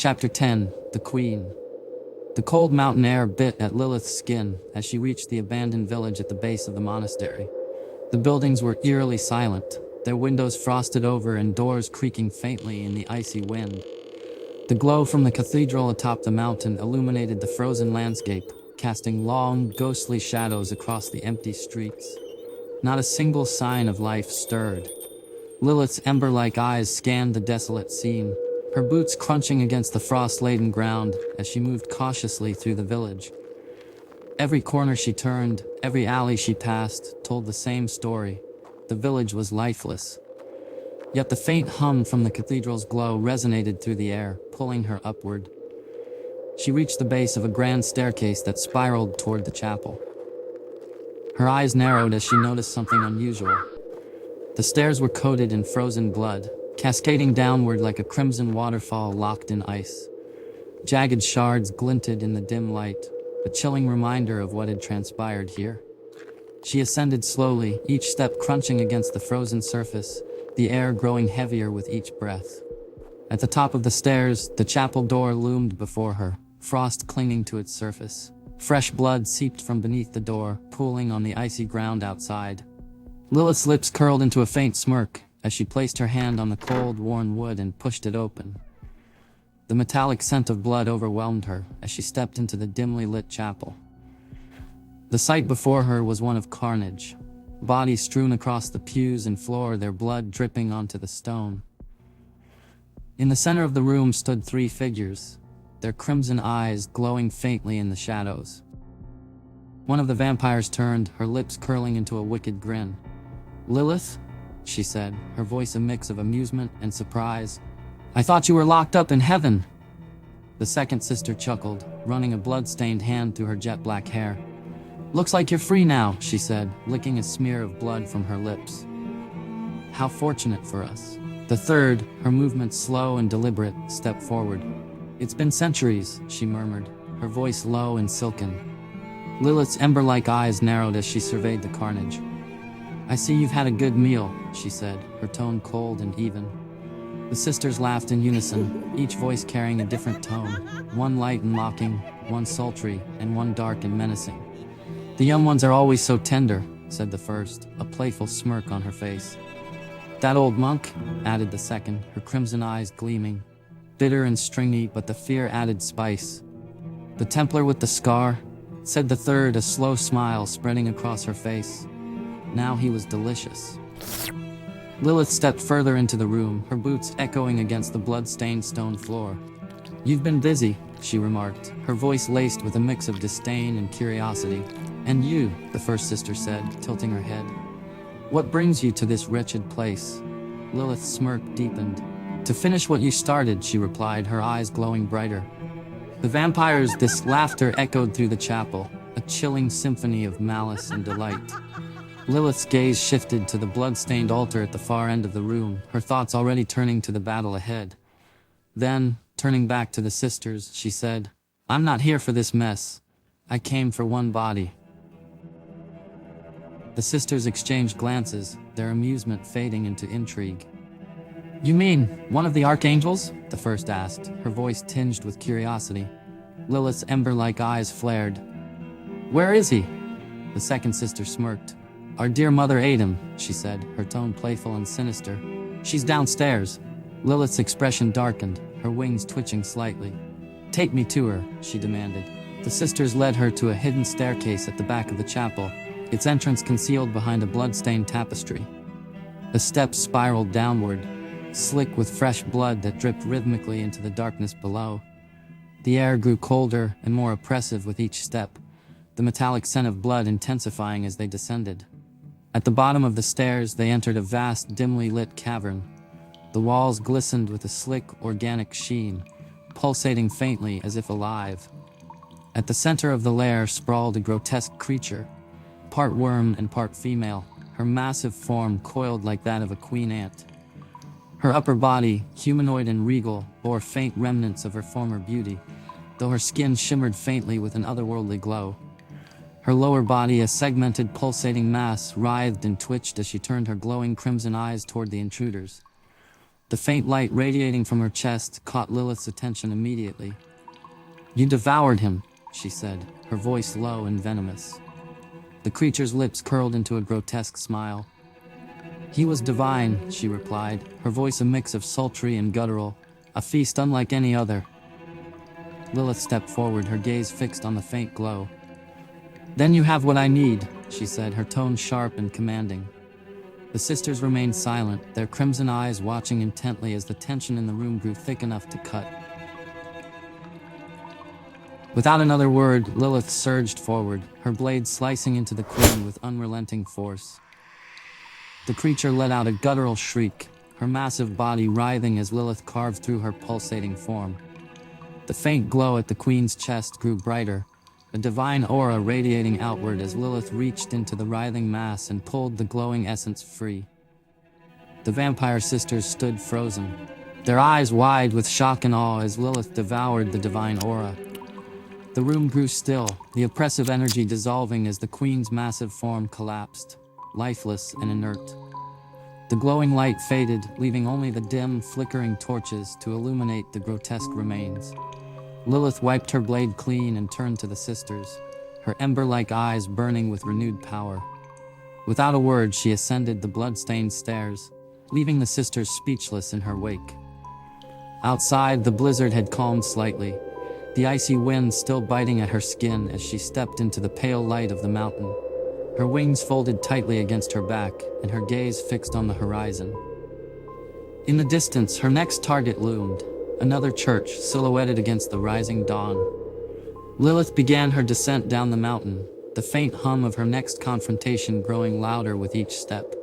Chapter 10. The Queen. The cold mountain air bit at Lilith's skin as she reached the abandoned village at the base of the monastery. The buildings were eerily silent, their windows frosted over and doors creaking faintly in the icy wind. The glow from the cathedral atop the mountain illuminated the frozen landscape, casting long, ghostly shadows across the empty streets. Not a single sign of life stirred. Lilith's ember-like eyes scanned the desolate scene, her boots crunching against the frost-laden ground as she moved cautiously through the village. Every corner she turned, every alley she passed, told the same story. The village was lifeless. Yet the faint hum from the cathedral's glow resonated through the air, pulling her upward. She reached the base of a grand staircase that spiraled toward the chapel. Her eyes narrowed as she noticed something unusual. The stairs were coated in frozen blood, cascading downward like a crimson waterfall locked in ice. Jagged shards glinted in the dim light, a chilling reminder of what had transpired here. She ascended slowly, each step crunching against the frozen surface, the air growing heavier with each breath. At the top of the stairs, the chapel door loomed before her, frost clinging to its surface. Fresh blood seeped from beneath the door, pooling on the icy ground outside. Lilith's lips curled into a faint smirk as she placed her hand on the cold, worn wood and pushed it open. The metallic scent of blood overwhelmed her as she stepped into the dimly lit chapel. The sight before her was one of carnage. Bodies strewn across the pews and floor, their blood dripping onto the stone. In the center of the room stood three figures, their crimson eyes glowing faintly in the shadows. One of the vampires turned, her lips curling into a wicked grin. "Lilith?" she said, her voice a mix of amusement and surprise. "I thought you were locked up in heaven." The second sister chuckled, running a blood-stained hand through her jet-black hair. "Looks like you're free now," she said, licking a smear of blood from her lips. "How fortunate for us." The third, her movements slow and deliberate, stepped forward. "It's been centuries," she murmured, her voice low and silken. Lilith's ember-like eyes narrowed as she surveyed the carnage. "I see you've had a good meal," she said, her tone cold and even. The sisters laughed in unison, each voice carrying a different tone, one light and mocking, one sultry, and one dark and menacing. "The young ones are always so tender," said the first, a playful smirk on her face. "That old monk," added the second, her crimson eyes gleaming. Bitter and stringy, but the fear added spice. "The Templar with the scar," said the third, a slow smile spreading across her face. Now he was delicious. Lilith stepped further into the room, her boots echoing against the blood-stained stone floor. "You've been busy," she remarked, her voice laced with a mix of disdain and curiosity. "And you," the first sister said, tilting her head. "What brings you to this wretched place?" Lilith's smirk deepened. "To finish what you started," she replied, her eyes glowing brighter. The vampires' this laughter echoed through the chapel, a chilling symphony of malice and delight. Lilith's gaze shifted to the blood-stained altar at the far end of the room, her thoughts already turning to the battle ahead. Then, turning back to the sisters, she said, "I'm not here for this mess. I came for one body." The sisters exchanged glances, their amusement fading into intrigue. "You mean, one of the archangels?" the first asked, her voice tinged with curiosity. Lilith's ember-like eyes flared. "Where is he?" The second sister smirked. "Our dear mother ate him," she said, her tone playful and sinister. "She's downstairs." Lilith's expression darkened, her wings twitching slightly. "Take me to her," she demanded. The sisters led her to a hidden staircase at the back of the chapel, its entrance concealed behind a blood-stained tapestry. The steps spiraled downward, slick with fresh blood that dripped rhythmically into the darkness below. The air grew colder and more oppressive with each step, the metallic scent of blood intensifying as they descended. At the bottom of the stairs, they entered a vast, dimly lit cavern. The walls glistened with a slick, organic sheen, pulsating faintly as if alive. At the center of the lair sprawled a grotesque creature, part worm and part female, her massive form coiled like that of a queen ant. Her upper body, humanoid and regal, bore faint remnants of her former beauty, though her skin shimmered faintly with an otherworldly glow. Her lower body, a segmented, pulsating mass, writhed and twitched as she turned her glowing crimson eyes toward the intruders. The faint light radiating from her chest caught Lilith's attention immediately. "You devoured him," she said, her voice low and venomous. The creature's lips curled into a grotesque smile. "He was divine," she replied, her voice a mix of sultry and guttural, "a feast unlike any other." Lilith stepped forward, her gaze fixed on the faint glow. "Then you have what I need," she said, her tone sharp and commanding. The sisters remained silent, their crimson eyes watching intently as the tension in the room grew thick enough to cut. Without another word, Lilith surged forward, her blade slicing into the queen with unrelenting force. The creature let out a guttural shriek, her massive body writhing as Lilith carved through her pulsating form. The faint glow at the queen's chest grew brighter, a divine aura radiating outward as Lilith reached into the writhing mass and pulled the glowing essence free. The vampire sisters stood frozen, their eyes wide with shock and awe as Lilith devoured the divine aura. The room grew still, the oppressive energy dissolving as the queen's massive form collapsed, lifeless and inert. The glowing light faded, leaving only the dim, flickering torches to illuminate the grotesque remains. Lilith wiped her blade clean and turned to the sisters, her ember-like eyes burning with renewed power. Without a word, she ascended the blood-stained stairs, leaving the sisters speechless in her wake. Outside, the blizzard had calmed slightly, the icy wind still biting at her skin as she stepped into the pale light of the mountain, her wings folded tightly against her back and her gaze fixed on the horizon. In the distance, her next target loomed, another church silhouetted against the rising dawn. Lilith began her descent down the mountain, the faint hum of her next confrontation growing louder with each step.